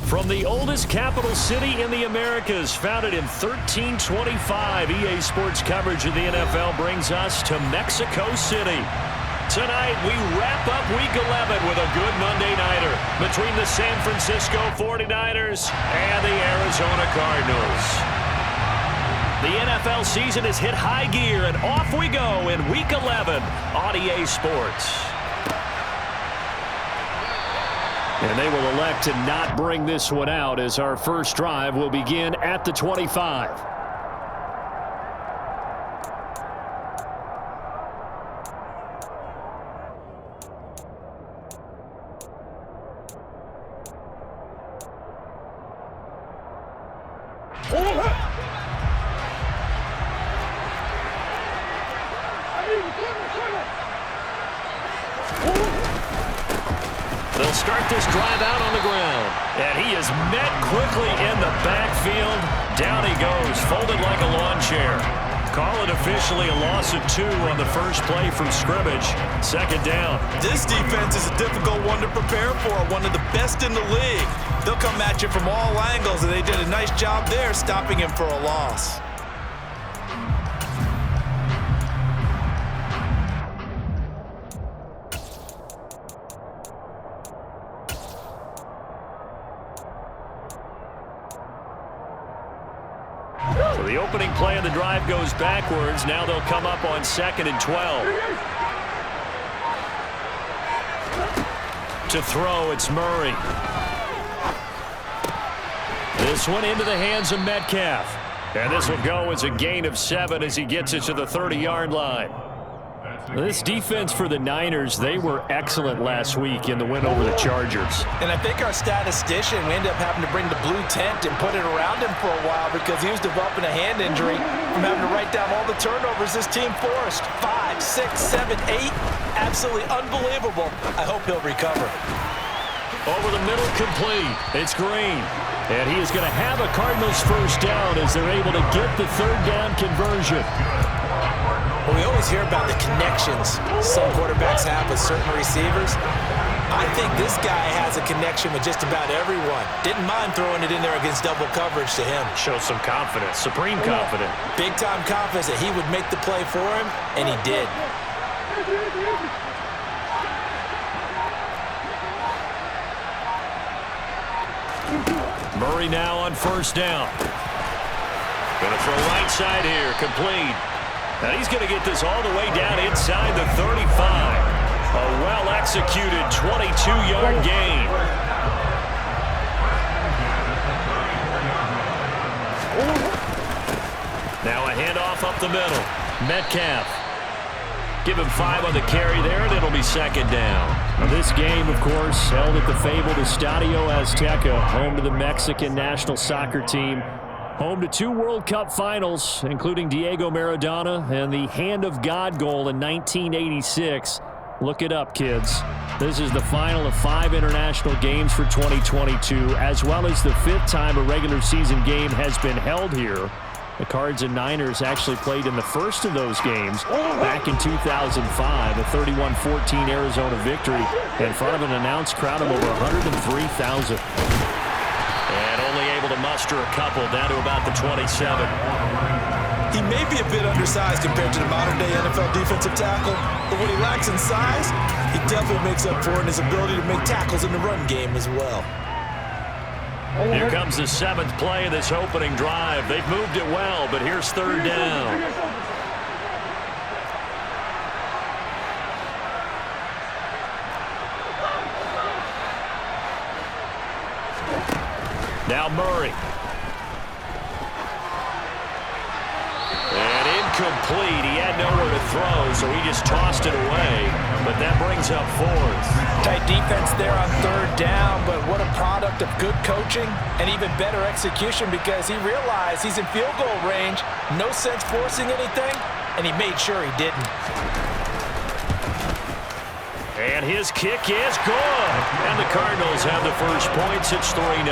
From the oldest capital city in the Americas, founded in 1325, EA Sports coverage of the NFL brings us to Mexico City. Tonight, we wrap up Week 11 with a good Monday nighter between the San Francisco 49ers and the Arizona Cardinals. The NFL season has hit high gear, and off we go in Week 11 on EA Sports. And they will elect to not bring this one out as our first drive will begin at the 25. They'll start this drive out on the ground. And he is met quickly in the backfield. Down he goes, folded like a lawn chair. Call it officially a loss of 2 on the first play from scrimmage. Second down. This defense is a difficult one to prepare for, one of the best in the league. They'll come at you from all angles, and they did a nice job there stopping him for a loss. So the opening play of the drive goes backwards. Now they'll come up on 2nd and 12. To throw, it's Murray. This one into the hands of Metcalf. And this will go as a gain of 7 as he gets it to the 30-yard line. This defense for the Niners, they were excellent last week in the win over the Chargers. And I think our statistician, we ended up having to bring the blue tent and put it around him for a while because he was developing a hand injury from having to write down all the turnovers this team forced. 5, 6, 7, 8. Absolutely unbelievable. I hope he'll recover. Over the middle, complete. It's Green. And he is going to have a Cardinals first down as they're able to get the third down conversion. Well, we always hear about the connections some quarterbacks have with certain receivers. I think this guy has a connection with just about everyone. Didn't mind throwing it in there against double coverage to him. Shows some confidence, supreme confidence. Big-time confidence that he would make the play for him, and he did. Murray now on first down. Going to throw right side here, complete. And he's going to get this all the way down inside the 35. A well-executed 22-yard gain. Now a handoff up the middle. Metcalf. Give him 5 on the carry there, and it'll be second down. Now this game, of course, held at the fabled Estadio Azteca, home to the Mexican national soccer team. Home to 2 World Cup finals, including Diego Maradona and the Hand of God goal in 1986. Look it up, kids. This is the final of 5 international games for 2022, as well as the 5th time a regular season game has been held here. The Cards and Niners actually played in the first of those games back in 2005, a 31-14 Arizona victory in front of an announced crowd of over 103,000. And only able to muster a couple down to about the 27. He may be a bit undersized compared to the modern-day NFL defensive tackle, but what he lacks in size, he definitely makes up for in his ability to make tackles in the run game as well. Here comes the 7th play of this opening drive. They've moved it well, but here's third down. Now Murray. And incomplete. He had nowhere to throw, so he just tossed it away. But that brings up 4th. Tight defense there on third down, but what a product of good coaching and even better execution because he realized he's in field goal range. No sense forcing anything, and he made sure he didn't. And his kick is good. And the Cardinals have the first points. It's 3-0.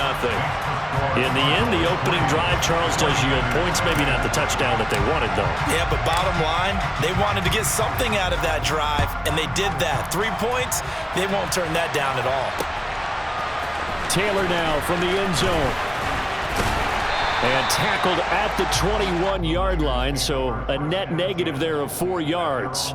In the end, the opening drive, Charles, does yield points. Maybe not the touchdown that they wanted, though. Yeah, but bottom line, they wanted to get something out of that drive, and they did that. 3 points, they won't turn that down at all. Taylor now from the end zone. And tackled at the 21-yard line, so a net negative there of 4 yards.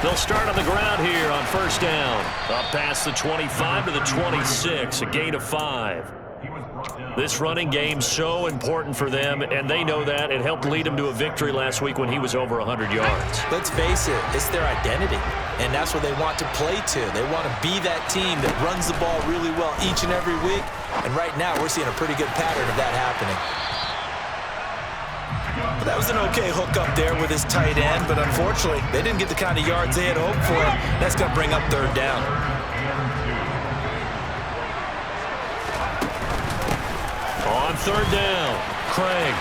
They'll start on the ground here on first down. Up past the 25 to the 26, a gain of 5. This running game so important for them, and they know that. It helped lead them to a victory last week when he was over 100 yards. Let's face it, it's their identity, and that's what they want to play to. They want to be that team that runs the ball really well each and every week, and right now we're seeing a pretty good pattern of that happening. But that was an okay hook up there with his tight end, but unfortunately, they didn't get the kind of yards they had hoped for. That's going to bring up third down. On third down, Craig.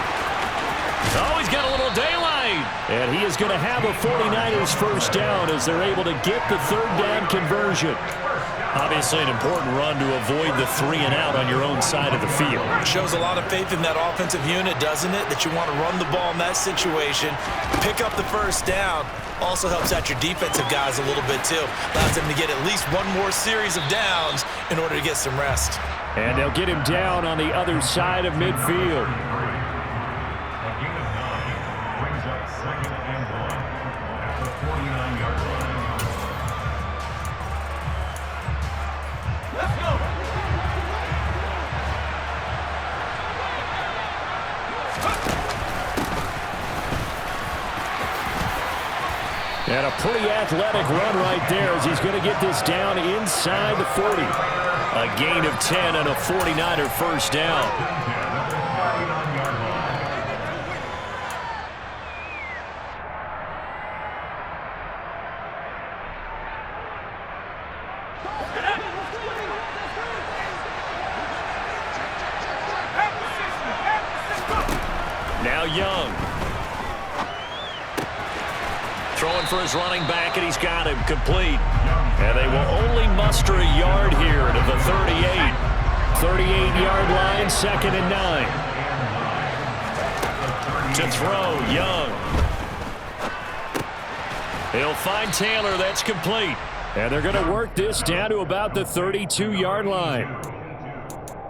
Oh, he's got a little daylight. And he is going to have a 49ers first down as they're able to get the third down conversion. Obviously an important run to avoid the 3-and-out on your own side of the field. Shows a lot of faith in that offensive unit, doesn't it? That you want to run the ball in that situation, pick up the first down. Also helps out your defensive guys a little bit, too. Allows them to get at least one more series of downs in order to get some rest. And they'll get him down on the other side of midfield. And a pretty athletic run right there as he's going to get this down inside the 40. A gain of 10 and a 49er first down. Now Young. Throwing for his running back, and he's got him complete. And they will only muster a yard here to the 38. 38-yard line, 2nd and 9. To throw, Young. He'll find Taylor, that's complete. And they're going to work this down to about the 32-yard line.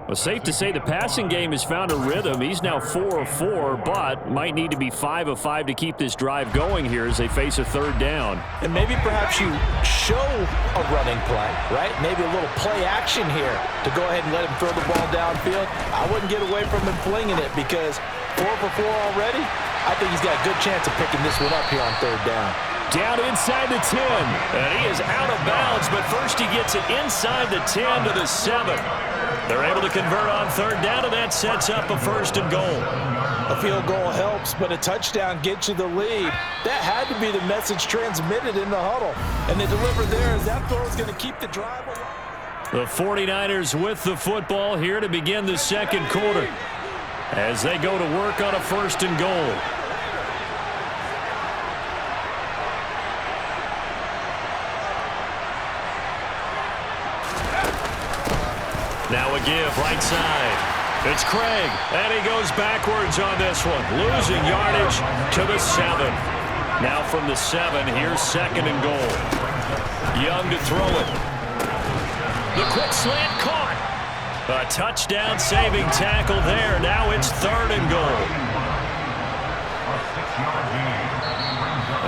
Well, safe to say the passing game has found a rhythm. He's now 4 of 4, but might need to be 5 of 5 to keep this drive going here as they face a third down. And maybe perhaps you show a running play, right? Maybe a little play action here to go ahead and let him throw the ball downfield. I wouldn't get away from him flinging it because 4 for 4 already. I think he's got a good chance of picking this one up here on third down. Down inside the 10, and he is out of bounds, but first he gets it inside the 10 to the 7. They're able to convert on third down, and that sets up a 1st and goal. A field goal helps, but a touchdown gets you the lead. That had to be the message transmitted in the huddle, and they deliver there as that throw is going to keep the drive alive. The 49ers with the football here to begin the second quarter as they go to work on a 1st and goal. Now a give right side. It's Craig, and he goes backwards on this one, losing yardage to the 7. Now from the 7, here's 2nd and goal. Young to throw it. The quick slant caught. A touchdown saving tackle there. Now it's 3rd and goal.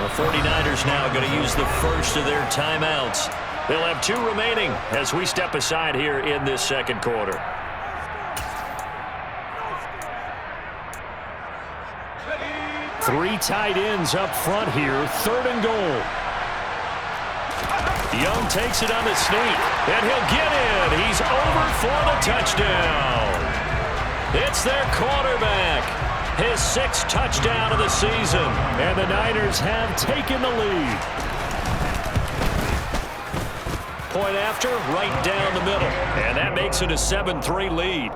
The 49ers now going to use the first of their timeouts. They'll have 2 remaining as we step aside here in this second quarter. Three tight ends up front here. 3rd and goal. Young takes it on the sneak, and he'll get in. He's over for the touchdown. It's their quarterback. His 6th touchdown of the season, and the Niners have taken the lead. Point after, right down the middle. And that makes it a 7-3 lead.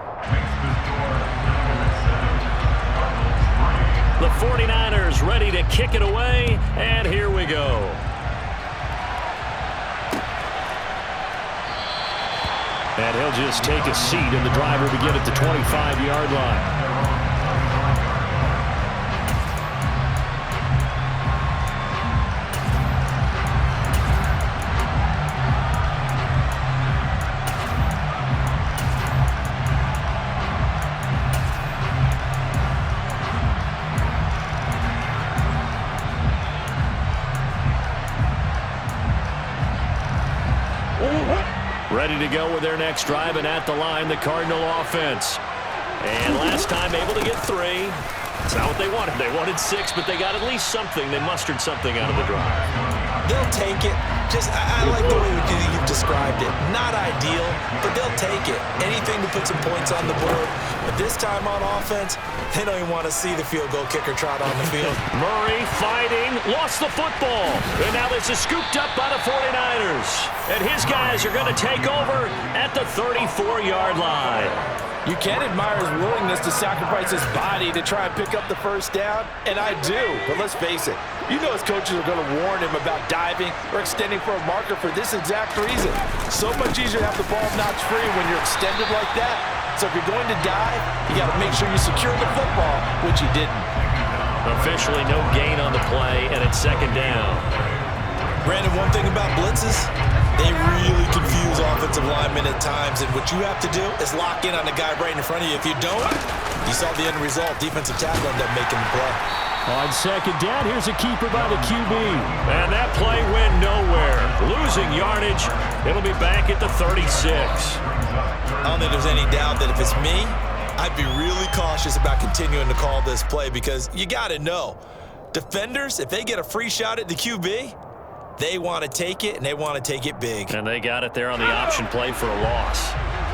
The 49ers ready to kick it away, and here we go. And he'll just take a seat, and the drive will begin at the 25-yard line. Ready to go with their next drive, and at the line, the Cardinal offense. And last time able to get 3. It's not what they wanted. They wanted 6, but they got at least something. They mustered something out of the drive. They'll take it. I like the way you've described it. Not ideal, but they'll take it. Anything to put some points on the board. But this time on offense, they don't even want to see the field goal kicker trot on the field. Murray fighting, lost the football. And now this is scooped up by the 49ers. And his guys are going to take over at the 34-yard line. You can admire his willingness to sacrifice his body to try and pick up the first down, and I do. But let's face it, you know his coaches are going to warn him about diving or extending for a marker for this exact reason. So much easier to have the ball notch free when you're extended like that. So if you're going to dive, you got to make sure you secure the football, which he didn't. Officially no gain on the play, and it's second down. Brandon, one thing about blitzes, they really confuse offensive linemen at times, and what you have to do is lock in on the guy right in front of you. If you don't, you saw the end result. Defensive tackle ended up making the play. On second down, here's a keeper by the QB. And that play went nowhere. Losing yardage. It'll be back at the 36. I don't think there's any doubt that if it's me, I'd be really cautious about continuing to call this play because you got to know, defenders, if they get a free shot at the QB, they want to take it, and they want to take it big. And they got it there on the option play for a loss.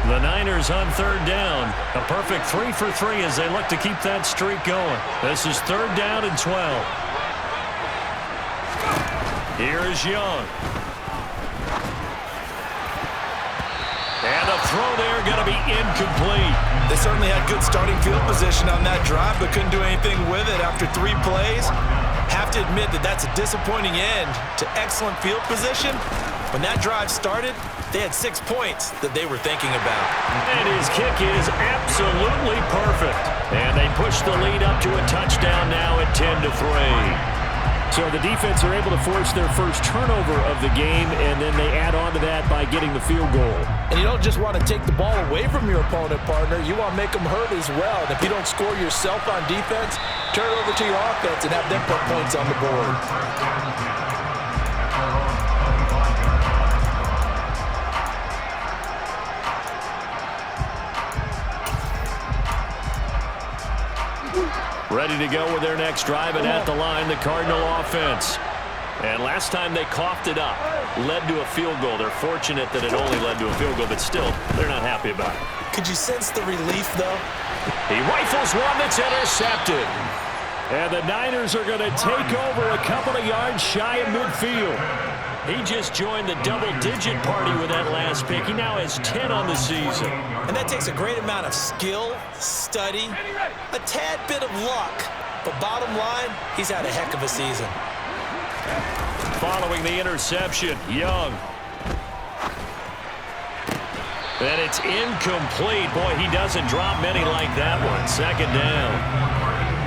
The Niners on third down. A perfect 3 for 3 as they look to keep that streak going. This is third down and 12. Here's Young. And a throw there going to be incomplete. They certainly had good starting field position on that drive, but couldn't do anything with it after 3 plays. Have to admit that that's a disappointing end to excellent field position. When that drive started, they had 6 points that they were thinking about. And his kick is absolutely perfect. And they push the lead up to a touchdown now at 10-3. So the defense are able to force their first turnover of the game, and then they add on to that by getting the field goal. And you don't just want to take the ball away from your opponent, partner. You want to make them hurt as well. And if you don't score yourself on defense, turn it over to your offense and have them put points on the board. Ready to go with their next drive, and at the line, the Cardinal offense. And last time they coughed it up, led to a field goal. They're fortunate that it only led to a field goal, but still, they're not happy about it. Could you sense the relief, though? He rifles one that's intercepted. And the Niners are going to take over a couple of yards shy of midfield. He just joined the double-digit party with that last pick. He now has 10 on the season. And that takes a great amount of skill, study, a tad bit of luck. But bottom line, he's had a heck of a season. Following the interception, Young. And it's incomplete. Boy, he doesn't drop many like that one. Second down.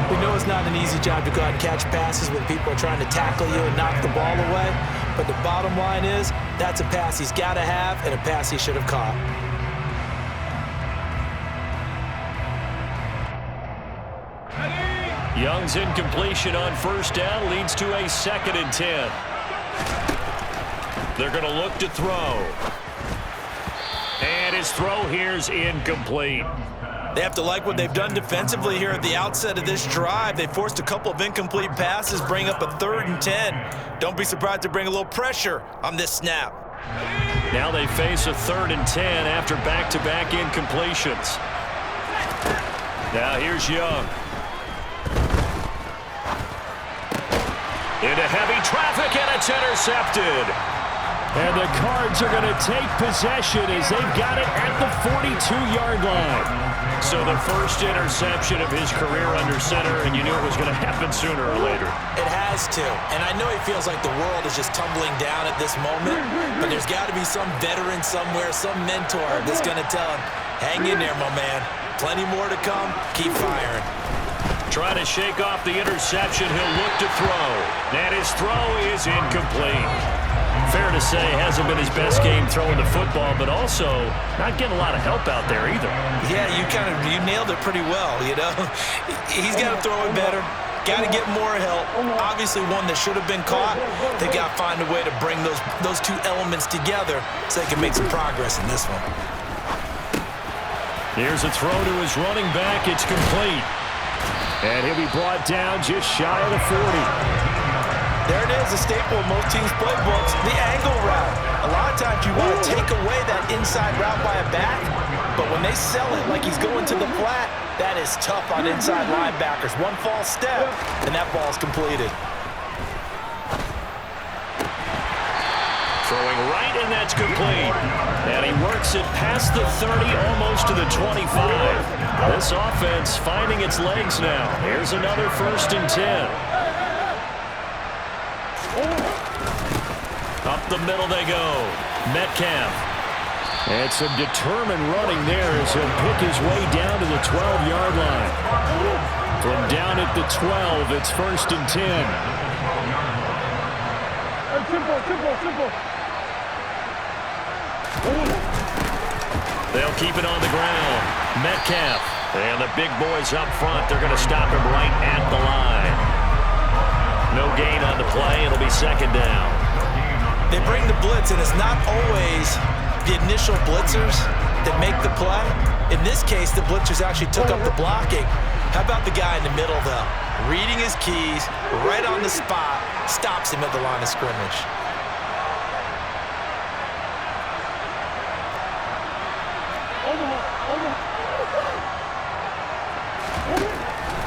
We know it's not an easy job to go out and catch passes when people are trying to tackle you and knock the ball away. But the bottom line is, that's a pass he's got to have and a pass he should have caught. Young's incompletion on first down leads to a 2nd and 10. They're going to look to throw. And his throw here's incomplete. They have to like what they've done defensively here at the outset of this drive. They forced a couple of incomplete passes, bring up a 3rd and 10. Don't be surprised to bring a little pressure on this snap. Now they face a 3rd and 10 after back-to-back incompletions. Now here's Young. Into heavy traffic, and it's intercepted. And the Cards are going to take possession as they've got it at the 42-yard line. So the first interception of his career under center, and you knew it was going to happen sooner or later. It has to. And I know he feels like the world is just tumbling down at this moment, but there's got to be some veteran somewhere, some mentor that's going to tell him, hang in there, my man. Plenty more to come. Keep firing. Trying to shake off the interception. He'll look to throw. And his throw is incomplete. Fair to say, hasn't been his best game throwing the football, but also not getting a lot of help out there either. Yeah, you nailed it pretty well, you know. He's got to throw it better. Got to get more help. Obviously one that should have been caught. They got to find a way to bring those two elements together so they can make some progress in this one. Here's a throw to his running back. It's complete. And he'll be brought down just shy of the 40. There it is, a staple of most teams' playbooks, the angle route. A lot of times you want to take away that inside route by a back, but when they sell it like he's going to the flat, that is tough on inside linebackers. One false step, and that ball's completed. Throwing right, and that's complete. And he works it past the 30, almost to the 25. This offense finding its legs now. Here's another 1st and 10. Up the middle they go. Metcalf. And some determined running there as he'll pick his way down to the 12-yard line. From down at the 12, it's 1st and 10. Simple. They'll keep it on the ground. Metcalf. And the big boys up front, they're going to stop him right at the line. No gain on the play. It'll be 2nd down. They bring the blitz, and it's not always the initial blitzers that make the play. In this case, the blitzers actually took up the blocking. How about the guy in the middle, though? Reading his keys, right on the spot, stops him at the line of scrimmage.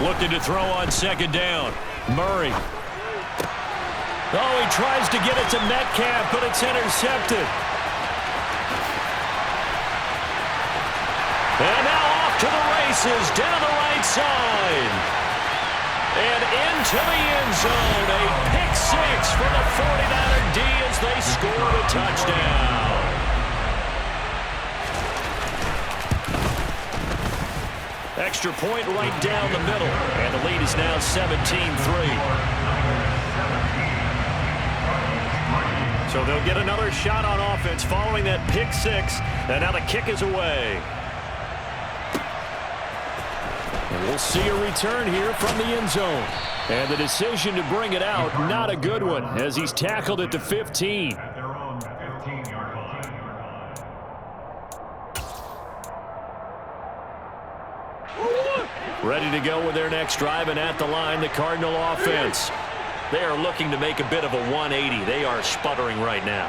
Looking to throw on 2nd down. Murray. Oh, he tries to get it to Metcalf, but it's intercepted. And now off to the races, down the right side. And into the end zone. A pick 6 for the 49er D as they score a touchdown. Extra point right down the middle. And the lead is now 17-3. So they'll get another shot on offense following that pick 6. And now the kick is away. And we'll see a return here from the end zone. And the decision to bring it out, not a good one, as he's tackled at the 15. Ready to go with their next drive, and at the line, the Cardinal offense. They are looking to make a bit of a 180. They are sputtering right now.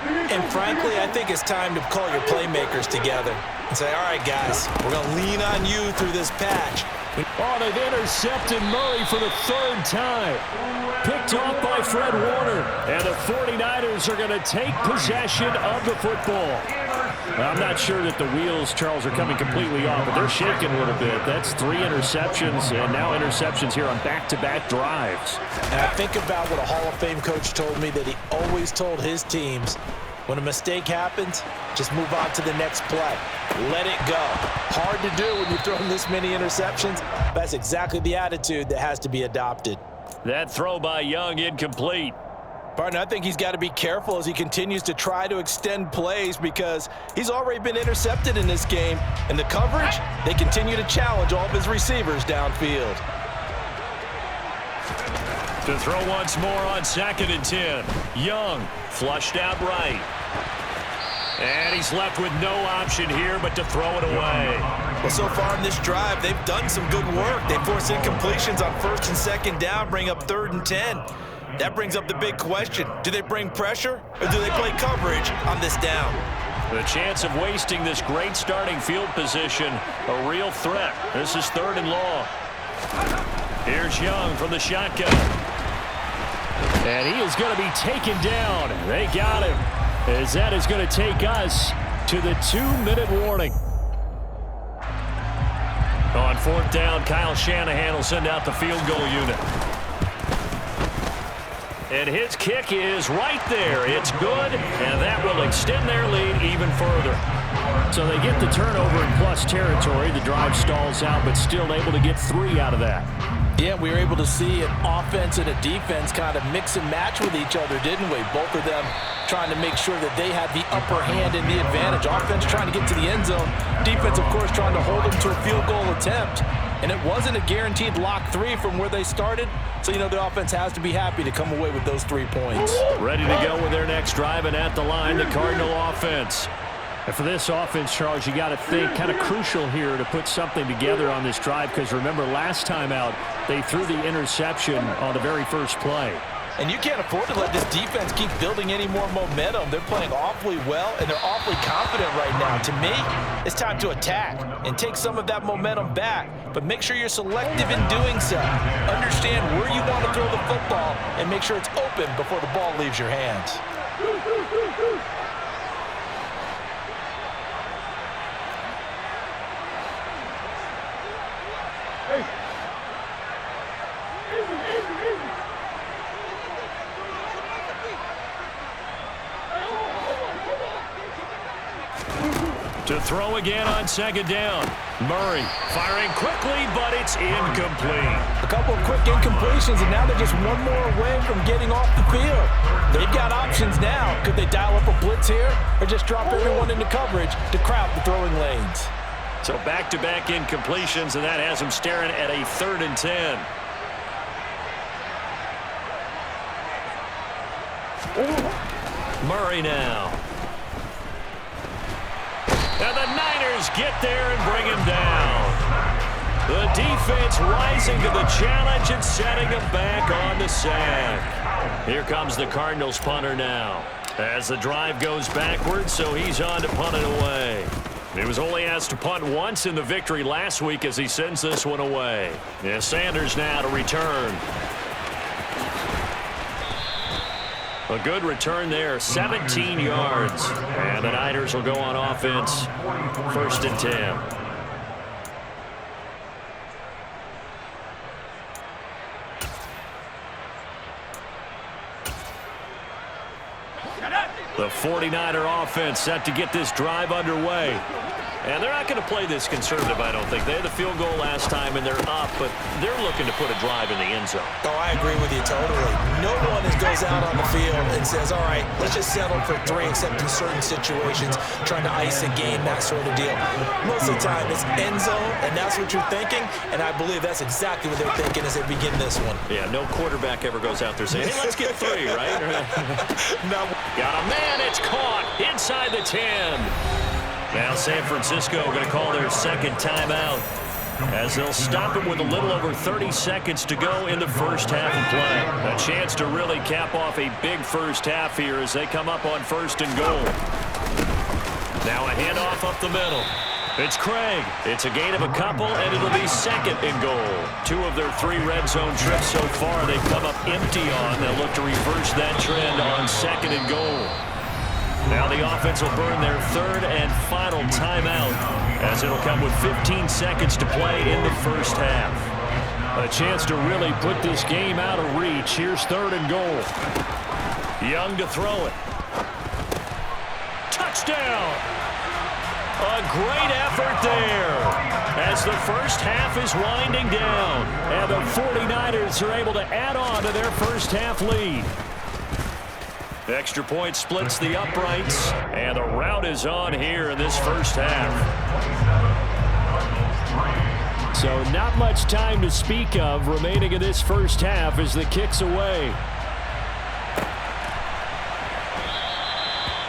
And frankly, I think it's time to call your playmakers together and say, all right, guys, we're going to lean on you through this patch. Oh, they've intercepted Murray for the 3rd time. Picked off by Fred Warner. And the 49ers are going to take possession of the football. I'm not sure that the wheels, Charles, are coming completely off, but they're shaking a little bit. That's 3 interceptions, and now interceptions here on back-to-back drives. And I think about what a Hall of Fame coach told me, that he always told his teams, when a mistake happens, just move on to the next play. Let it go. Hard to do when you've thrown this many interceptions. That's exactly the attitude that has to be adopted. That throw by Young incomplete. Partner, I think he's got to be careful as he continues to try to extend plays, because he's already been intercepted in this game. And the coverage, they continue to challenge all of his receivers downfield. To throw once more on 2nd and 10. Young flushed out right. And he's left with no option here but to throw it away. Well, so far in this drive, they've done some good work. They force incompletions on 1st and 2nd down, bring up 3rd and 10. That brings up the big question. Do they bring pressure, or do they play coverage on this down? The chance of wasting this great starting field position, a real threat. This is 3rd and long. Here's Young from the shotgun. And he is going to be taken down. They got him, as that is going to take us to the 2-minute warning. On fourth down, Kyle Shanahan will send out the field goal unit. And his kick is right there. It's good, and that will extend their lead even further. So they get the turnover in plus territory. The drive stalls out, but still able to get 3 out of that. Yeah, we were able to see an offense and a defense kind of mix and match with each other, didn't we? Both of them trying to make sure that they had the upper hand and the advantage. Offense trying to get to the end zone. Defense, of course, trying to hold them to a field goal attempt. And it wasn't a guaranteed lock 3 from where they started. So, you know, the offense has to be happy to come away with those 3 points. Ready to go with their next drive, and at the line, the Cardinal offense. And for this offense, Charles, you got to think kind of crucial here to put something together on this drive, because remember last time out, they threw the interception on the very first play. And you can't afford to let this defense keep building any more momentum. They're playing awfully well, and they're awfully confident right now. To me, it's time to attack and take some of that momentum back. But make sure you're selective in doing so. Understand where you want to throw the football and make sure it's open before the ball leaves your hands. To throw again on second down. Murray firing quickly, but it's incomplete. A couple of quick incompletions, and now they're just one more away from getting off the field. They've got options now. Could they dial up a blitz here or just drop everyone into coverage to crowd the throwing lanes? So back-to-back incompletions, and that has them staring at a 3rd and 10. Murray now. And the Niners get there and bring him down. The defense rising to the challenge and setting him back on the sack. Here comes the Cardinals punter now. As the drive goes backwards, so he's on to punt it away. He was only asked to punt once in the victory last week as he sends this one away. Yeah, Sanders now to return. A good return there, 17 yards. And the Niners will go on offense, 1st and 10. The 49er offense set to get this drive underway. And they're not going to play this conservative, I don't think. They had the field goal last time, and they're up, but they're looking to put a drive in the end zone. Oh, I agree with you totally. No one goes out on the field and says, all right, let's just settle for 3, except in certain situations, trying to ice a game, that sort of deal. Most of the time, it's end zone, and that's what you're thinking, and I believe that's exactly what they're thinking as they begin this one. Yeah, no quarterback ever goes out there saying, hey, let's get 3, right? No. Got a man, it's caught inside the 10. Now San Francisco going to call their 2nd timeout as they'll stop it with a little over 30 seconds to go in the first half of play. A chance to really cap off a big first half here as they come up on 1st and goal. Now a handoff up the middle. It's Craig. It's a gain of a couple, and it'll be 2nd and goal. 2 of their 3 red zone trips so far they've come up empty on. They'll look to reverse that trend on 2nd and goal. Now the offense will burn their 3rd and final timeout as it'll come with 15 seconds to play in the first half. A chance to really put this game out of reach. Here's 3rd and goal. Young to throw it. Touchdown! A great effort there as the first half is winding down. And the 49ers are able to add on to their first half lead. Extra point splits the uprights, and the rout is on here in this first half. So not much time to speak of remaining in this first half as the kick's away.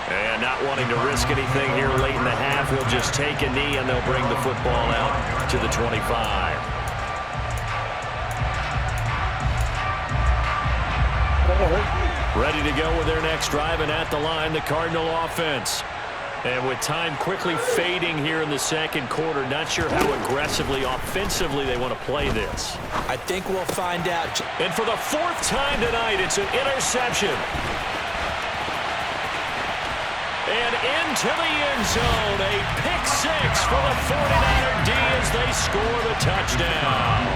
And not wanting to risk anything here late in the half, he'll just take a knee, and they'll bring the football out to the 25. Ready to go with their next drive, and at the line, the Cardinal offense. And with time quickly fading here in the 2nd quarter, not sure how aggressively, offensively they want to play this. I think we'll find out. And for the 4th time tonight, it's an interception. And into the end zone, a pick 6 for the 49er D as they score the touchdown.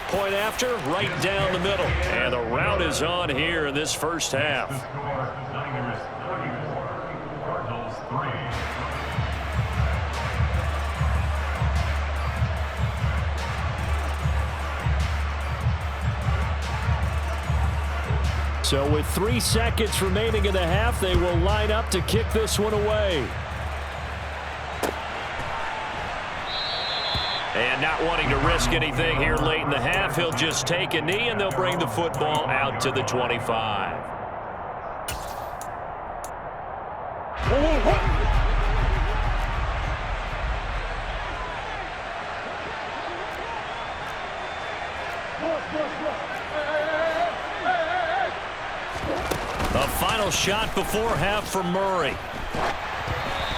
Point after, right down the middle. And the rout is on here in this first half. So with 3 seconds remaining in the half, they will line up to kick this one away. And not wanting to risk anything here late in the half, he'll just take a knee, and they'll bring the football out to the 25. A final shot before half for Murray.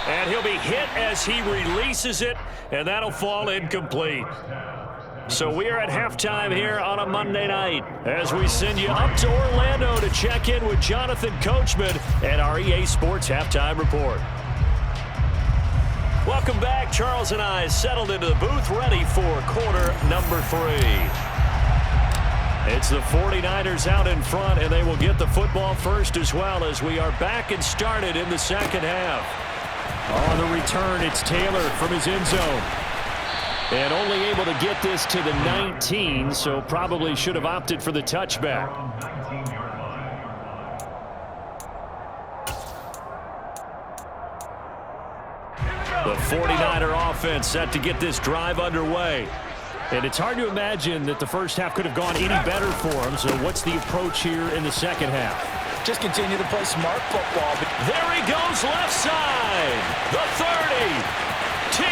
And he'll be hit as he releases it, and that'll fall incomplete. So we are at halftime here on a Monday night as we send you up to Orlando to check in with Jonathan Coachman and our EA Sports Halftime Report. Welcome back. Charles and I settled into the booth, ready for quarter number 3. It's the 49ers out in front, and they will get the football first as well as we are back and started in the second half. On the return, it's Taylor from his end zone. And only able to get this to the 19, so probably should have opted for the touchback. The 49er offense set to get this drive underway. And it's hard to imagine that the first half could have gone any better for them. So what's the approach here in the second half? Just continue to play smart football. There he goes left side. The 30, 10,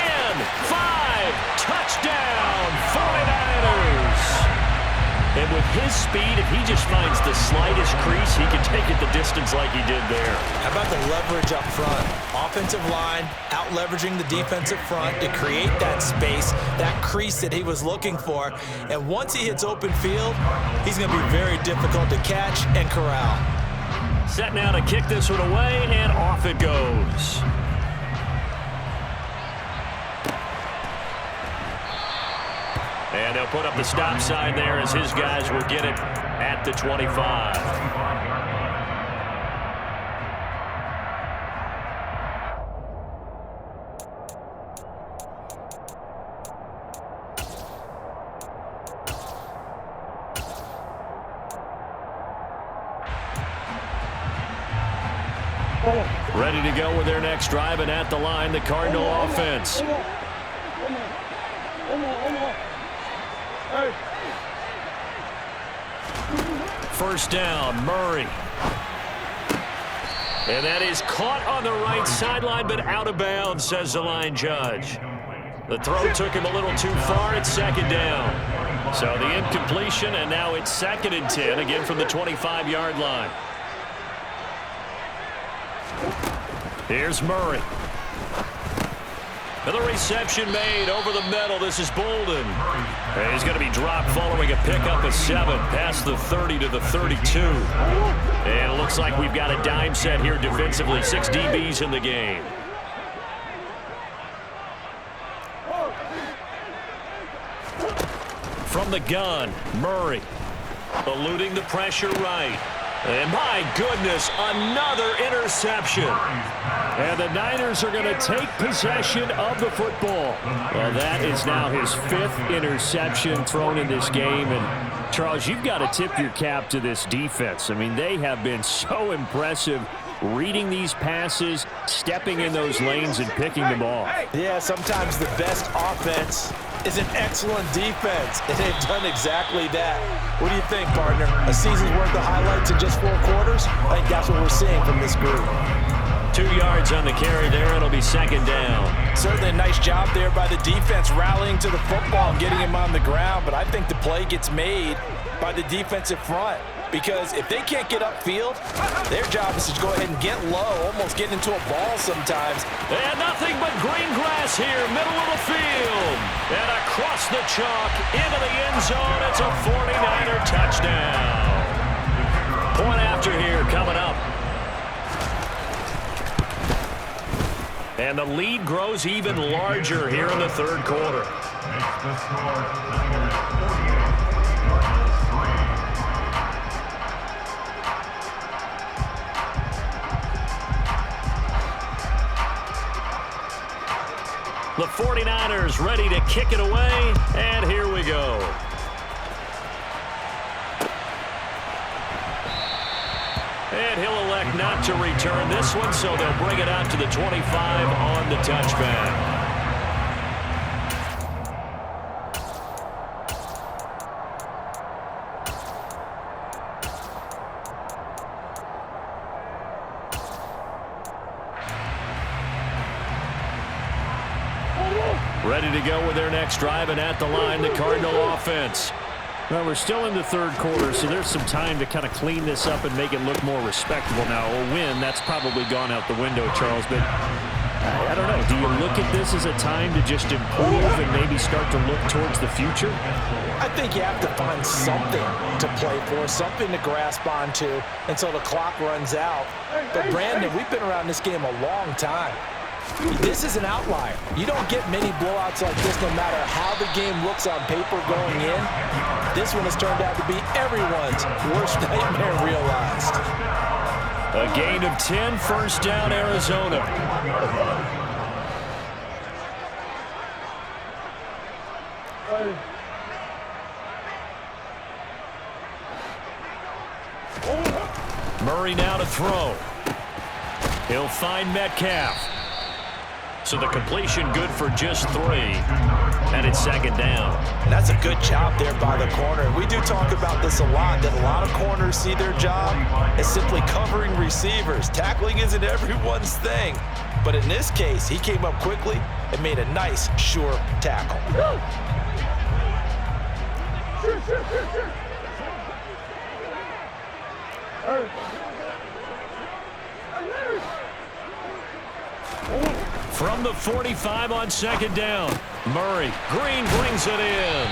5, touchdown, 49ers. And with his speed, if he just finds the slightest crease, he can take it the distance like he did there. How about the leverage up front? Offensive line out-leveraging the defensive front to create that space, that crease that he was looking for. And once he hits open field, he's going to be very difficult to catch and corral. Set now to kick this one away, and off it goes. And they'll put up the stop sign there as his guys will get it at the 25. Ready to go with their next drive, and at the line, the Cardinal offense. First down, Murray. And that is caught on the right sideline, but out of bounds, says the line judge. The throw took him a little too far. It's second down. So the incompletion, and now it's 2nd and 10, again from the 25-yard line. Here's Murray. And the reception made over the middle. This is Bolden. And he's going to be dropped following a pickup of 7 past the 30 to the 32. And it looks like we've got a dime set here defensively. 6 DBs in the game. From the gun, Murray. Eluding the pressure right. And my goodness, another interception. And the Niners are going to take possession of the football. Well, that is now his 5th interception thrown in this game. And, Charles, you've got to tip your cap to this defense. I mean, they have been so impressive reading these passes, stepping in those lanes, and picking them off. Yeah, sometimes the best offense is an excellent defense, and they've done exactly that. What do you think, partner? A season's worth of highlights in just 4 quarters? I think that's what we're seeing from this group. 2 yards on the carry there. It'll be 2nd down. Certainly a nice job there by the defense rallying to the football and getting him on the ground, but I think the play gets made by the defensive front. Because if they can't get upfield, their job is to go ahead and get low, almost get into a ball sometimes. And nothing but green grass here, middle of the field. And across the chalk, into the end zone. It's a 49er touchdown. Point after here coming up. And the lead grows even larger here in the third quarter. Makes the score Niners 48, The 49ers ready to kick it away, and here we go. And he'll elect not to return this one, so they'll bring it out to the 25 on the touchback. Ready to go with their next drive, and at the line, the Cardinal offense. Well, we're still in the third quarter, so there's some time to kind of clean this up and make it look more respectable. Now, a win, that's probably gone out the window, Charles, but I don't know. Do you look at this as a time to just improve and maybe start to look towards the future? I think you have to find something to play for, something to grasp onto until the clock runs out. But, Brandon, we've been around this game a long time. This is an outlier. You don't get many blowouts like this no matter how the game looks on paper going in. This one has turned out to be everyone's worst nightmare realized. A gain of 10, first down, Arizona. Murray now to throw. He'll find Metcalf. So the completion good for just 3, and it's second down. And that's a good job there by the corner. We do talk about this a lot, that a lot of corners see their job as simply covering receivers. Tackling isn't everyone's thing. But in this case, he came up quickly and made a nice, sure tackle. From the 45 on second down, Murray. Green brings it in.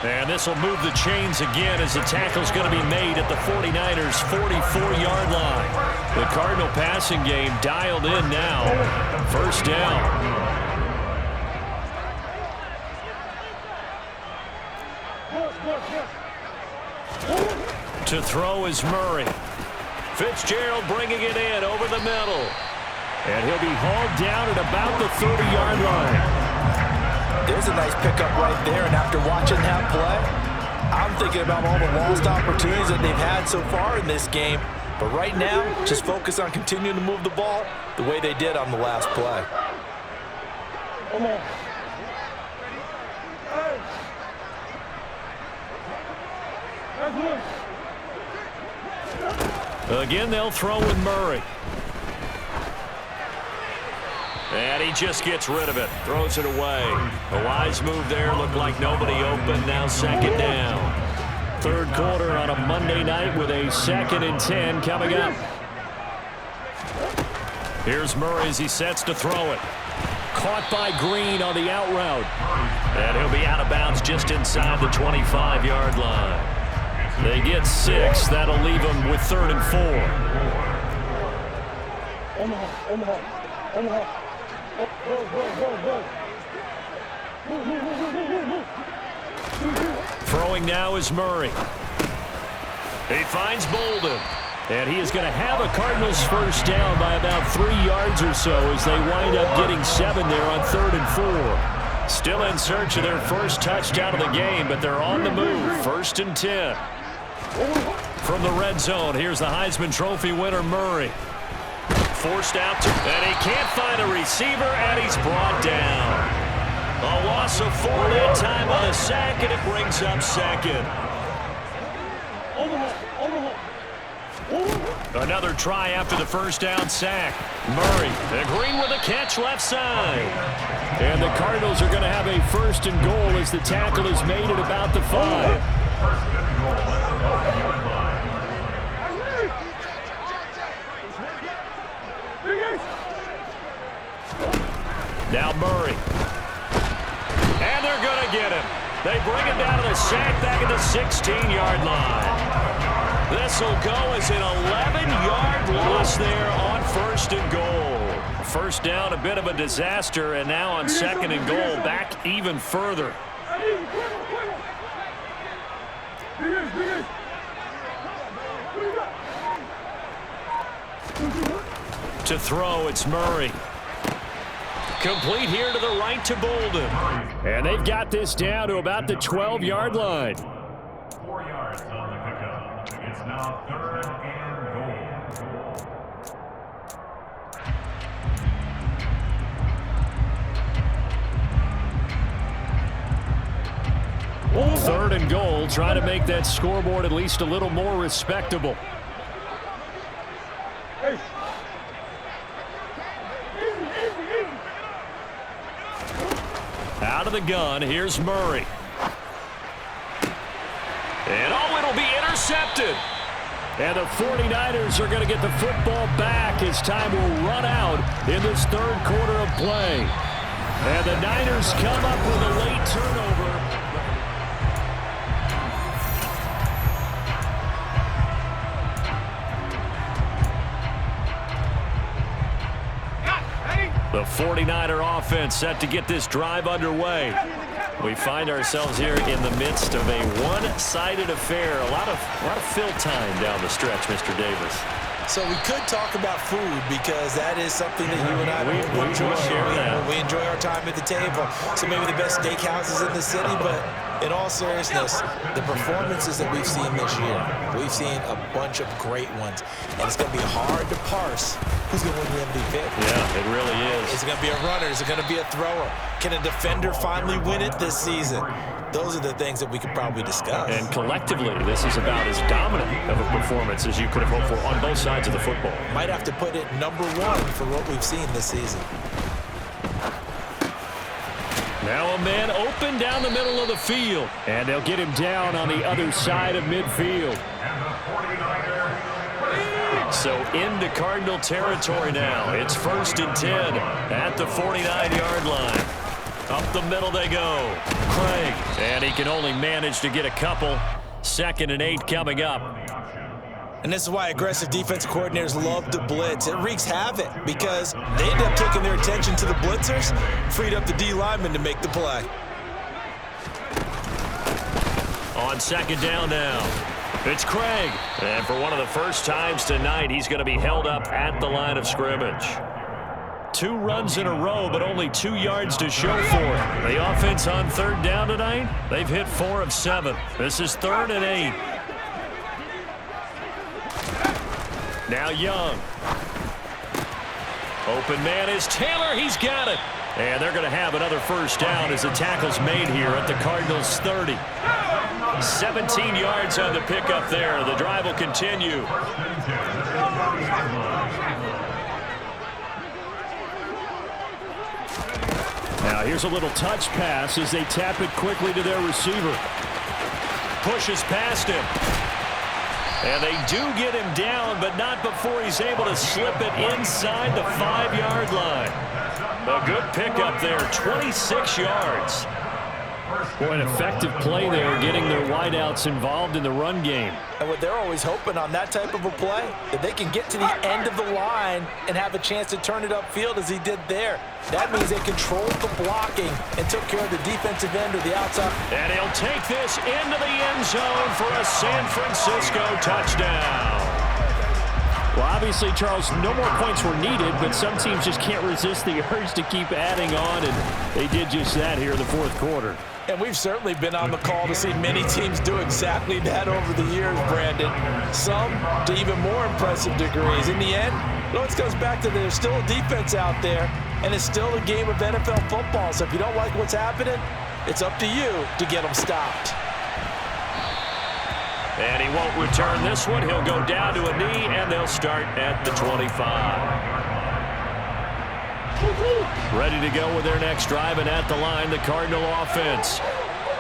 And this will move the chains again as the tackle's going to be made at the 49ers' 44-yard line. The Cardinal passing game dialed in now. First down. To throw is Murray. Fitzgerald bringing it in over the middle. And he'll be hauled down at about the 30-yard line. There's a nice pickup right there, and after watching that play, I'm thinking about all the lost opportunities that they've had so far in this game. But right now, just focus on continuing to move the ball the way they did on the last play. Again, they'll throw with Murray. And he just gets rid of it. Throws it away. A wise move there. Looked like nobody open. Now second down. Third quarter on a Monday night with a 2nd and 10 coming up. Here's Murray as he sets to throw it. Caught by Green on the out route. And he'll be out of bounds just inside the 25-yard line. They get 6. That'll leave them with 3rd and 4. Throwing now is Murray. He finds Bolden. And he is going to have a Cardinals first down by about 3 yards or so as they wind up getting 7 there on 3rd and 4. Still in search of their first touchdown of the game, but they're on the move. 1st and 10. From the red zone, here's the Heisman Trophy winner, Murray. Forced out to, and he can't find a receiver, and he's brought down. A loss of 4 that time on a sack, and it brings up 2nd. Another try after the first down sack. Murray, and Green with a catch left side. And the Cardinals are going to have a 1st and goal as the tackle is made at about the 5. Now Murray. And they're going to get him. They bring him down to the sack back at the 16-yard line. This will go as an 11-yard loss there on 1st and goal. first down, a bit of a disaster, and now on 2nd and goal, back even further. To throw, it's Murray. Complete here to the right to Bolden. And they've got this down to about the 12-yard line. 4 yards on the pickup. It's now 3rd and goal. 3rd and goal, trying to make that scoreboard at least a little more respectable. Out of the gun, here's Murray. And it'll be intercepted. And the 49ers are going to get the football back as time will run out in this 3rd quarter of play. And the Niners come up with a late turnover. The 49er offense set to get this drive underway. We find ourselves here in the midst of a one-sided affair. A lot of fill time down the stretch, Mr. Davis. So we could talk about food because that is something that you and I enjoy. We enjoy our time at the table. So maybe the best steakhouses in the city, but in all seriousness, the performances that we've seen this year, we've seen a bunch of great ones. And it's going to be hard to parse who's going to win the MVP. Yeah, it really is. Is it going to be a runner? Is it going to be a thrower? Can a defender finally win it this season? Those are the things that we could probably discuss. And collectively, this is about as dominant of a performance as you could have hoped for on both sides of the football. Might have to put it #1 for what we've seen this season. Now a man open down the middle of the field. And they'll get him down on the other side of midfield. So into Cardinal territory now. It's 1st and 10 at the 49-yard line. Up the middle they go. Craig. And he can only manage to get a couple. 2nd and 8 coming up. And this is why aggressive defensive coordinators love to blitz. It wreaks havoc because they end up taking their attention to the blitzers, freed up the D lineman to make the play. On 2nd down now. It's Craig. And for one of the first times tonight, he's going to be held up at the line of scrimmage. 2 runs in a row, but only 2 yards to show for it. The offense on 3rd down tonight, they've hit 4 of 7. This is 3rd and 8. Now Young. Open man is Taylor. He's got it. And they're going to have another first down as the tackle's made here at the Cardinals' 30. 17 yards on the pickup there. The drive will continue. Now here's a little touch pass as they tap it quickly to their receiver. Pushes past him. And they do get him down, but not before he's able to slip it inside the 5-yard line. A good pickup there, 26 yards. Boy, an effective play there, getting their wideouts involved in the run game. And what they're always hoping on that type of a play, that they can get to the end of the line and have a chance to turn it upfield as he did there. That means they controlled the blocking and took care of the defensive end or the outside. And he'll take this into the end zone for a San Francisco touchdown. Well, obviously, Charles, no more points were needed, but some teams just can't resist the urge to keep adding on, and they did just that here in the 4th quarter. And we've certainly been on the call to see many teams do exactly that over the years, Brandon. Some to even more impressive degrees. In the end, it always goes back to there's still a defense out there, and it's still a game of NFL football. So if you don't like what's happening, it's up to you to get them stopped. And he won't return this one. He'll go down to a knee, and they'll start at the 25. Ready to go with their next drive, and at the line, the Cardinal offense.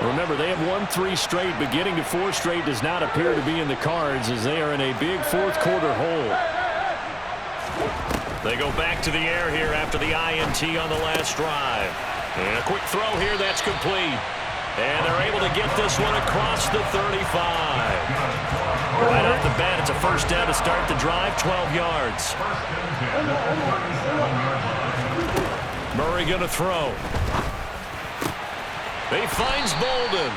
Remember, they have won 3 straight, but getting to 4 straight does not appear to be in the cards as they are in a big 4th quarter hole. They go back to the air here after the INT on the last drive. And a quick throw here, that's complete. And they're able to get this one across the 35. Right off the bat, it's a first down to start the drive, 12 yards. Murray going to throw. He finds Bolden.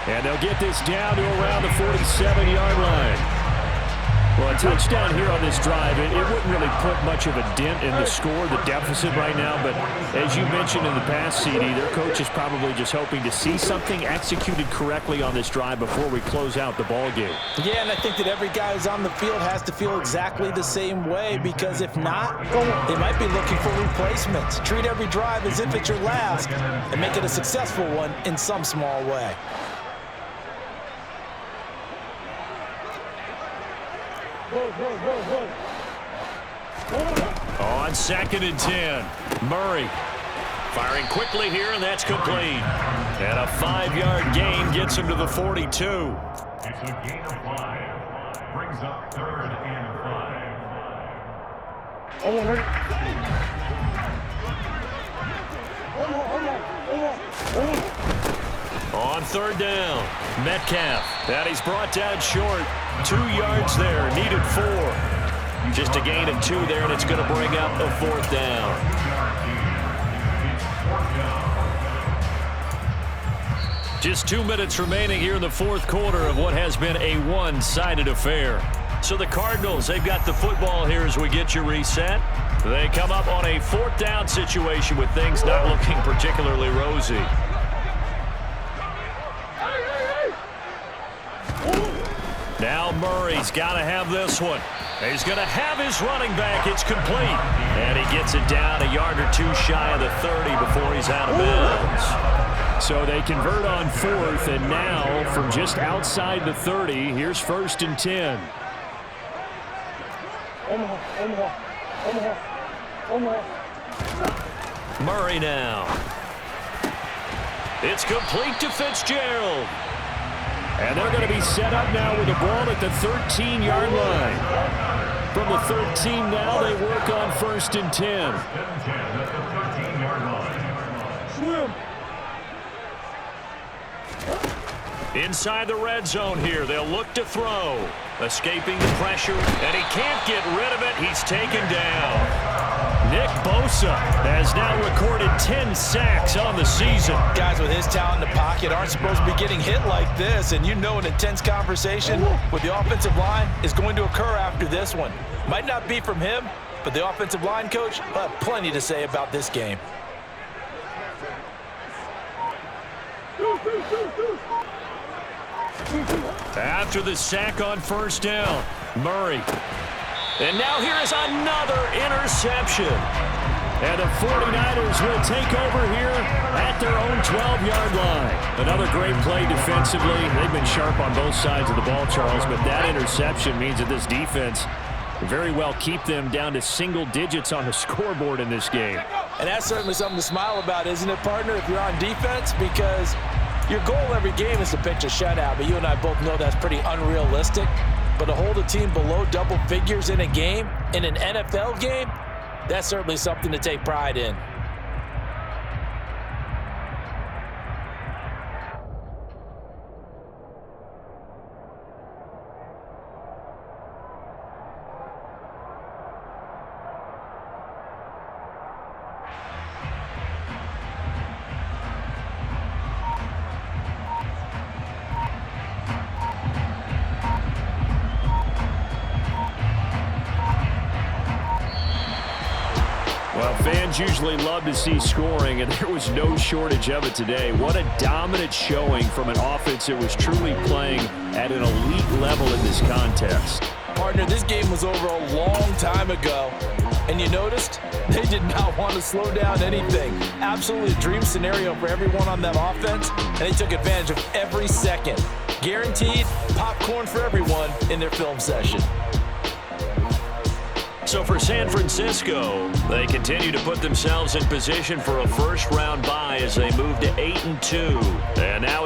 And they'll get this down to around the 47-yard line. Well, a touchdown here on this drive, it wouldn't really put much of a dent in the score, the deficit right now. But as you mentioned in the past, CD, their coach is probably just hoping to see something executed correctly on this drive before we close out the ball game. Yeah, and I think that every guy who's on the field has to feel exactly the same way, because if not, they might be looking for replacements. Treat every drive as if it's your last and make it a successful one in some small way. On 2nd and 10, Murray firing quickly here, and that's complete. And a 5-yard gain gets him to the 42. It's a gain of 5. Brings up 3rd and 5. On 3rd down, Metcalf. And he's brought down short. 2 yards there, needed 4. Just a gain of 2 there, and it's going to bring up a 4th down. Just 2 minutes remaining here in the 4th quarter of what has been a one-sided affair. So the Cardinals, they've got the football here as we get you reset. They come up on a 4th down situation with things not looking particularly rosy. Now Murray's got to have this one. He's going to have his running back. It's complete. And he gets it down a yard or 2 shy of the 30 before he's out of bounds. So they convert on 4th, and now from just outside the 30, here's 1st and 10. Murray now. It's complete to Fitzgerald. And they're going to be set up now with the ball at the 13-yard line. From the 13 now, they work on 1st and 10. Inside the red zone here, they'll look to throw. Escaping the pressure, and he can't get rid of it. He's taken down. Nick Bosa has now recorded 10 sacks on the season. Guys with his talent in the pocket aren't supposed to be getting hit like this, and you know an intense conversation with the offensive line is going to occur after this one. Might not be from him, but the offensive line coach will have plenty to say about this game. After the sack on 1st down, Murray. And now here is another interception. And the 49ers will take over here at their own 12-yard line. Another great play defensively. They've been sharp on both sides of the ball, Charles, but that interception means that this defense very well keep them down to single digits on the scoreboard in this game. And that's certainly something to smile about, isn't it, partner, if you're on defense? Because your goal every game is to pitch a shutout, but you and I both know that's pretty unrealistic. But to hold a team below double figures in a game, in an NFL game, that's certainly something to take pride in. Well, fans usually love to see scoring, and there was no shortage of it today. What a dominant showing from an offense that was truly playing at an elite level in this contest. Partner, this game was over a long time ago, and you noticed they did not want to slow down anything. Absolutely a dream scenario for everyone on that offense, and they took advantage of every second. Guaranteed popcorn for everyone in their film session. So for San Francisco, they continue to put themselves in position for a first-round bye as they move to 8-2. And now